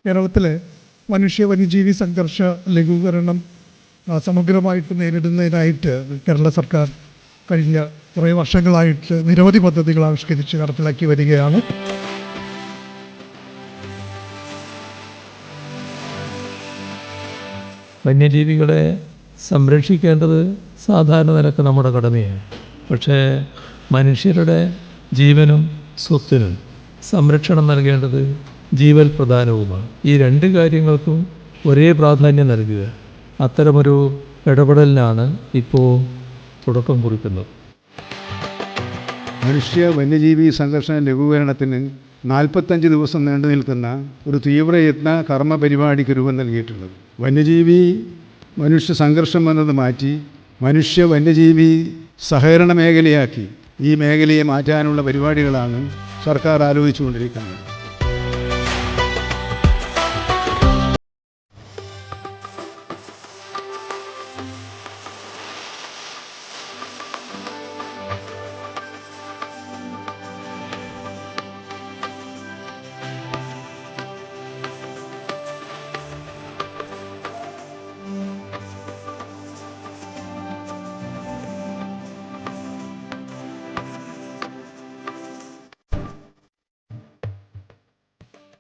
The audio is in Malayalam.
കേരളത്തിലെ മനുഷ്യ വന്യജീവി സംഘർഷ ലഘൂകരണം സമഗ്രമായിട്ട് നേരിടുന്നതിനായിട്ട് കേരള സർക്കാർ കഴിഞ്ഞ കുറേ വർഷങ്ങളായിട്ട് നിരവധി പദ്ധതികൾ ആവിഷ്കരിച്ച് നടപ്പിലാക്കി വരികയാണ്. വന്യജീവികളെ സംരക്ഷിക്കേണ്ടത് സാധാരണ നിലക്ക് നമ്മുടെ കടമയാണ്. പക്ഷേ മനുഷ്യരുടെ ജീവനും സ്വത്തിനും സംരക്ഷണം നൽകേണ്ടത് ജീവൽ പ്രധാനവുമാണ്. ഈ രണ്ട് കാര്യങ്ങൾക്കും ഒരേ പ്രാധാന്യം നൽകുക, അത്തരമൊരു ഇടപെടലിനാണ് ഇപ്പോൾ തുടക്കം കുറിക്കുന്നത്. മനുഷ്യ വന്യജീവി സംഘർഷ ലഘൂകരണത്തിന് 45 ദിവസം നീണ്ടു നിൽക്കുന്ന ഒരു തീവ്രയത്ന കർമ്മ പരിപാടിക്ക് രൂപം നൽകിയിട്ടുള്ളത്. വന്യജീവി മനുഷ്യ സംഘർഷം എന്നത് മാറ്റി മനുഷ്യ വന്യജീവി സഹകരണ മേഖലയാക്കി ഈ മേഖലയെ മാറ്റാനുള്ള പരിപാടികളാണ് സർക്കാർ ആലോചിച്ചുകൊണ്ടിരിക്കുന്നത്.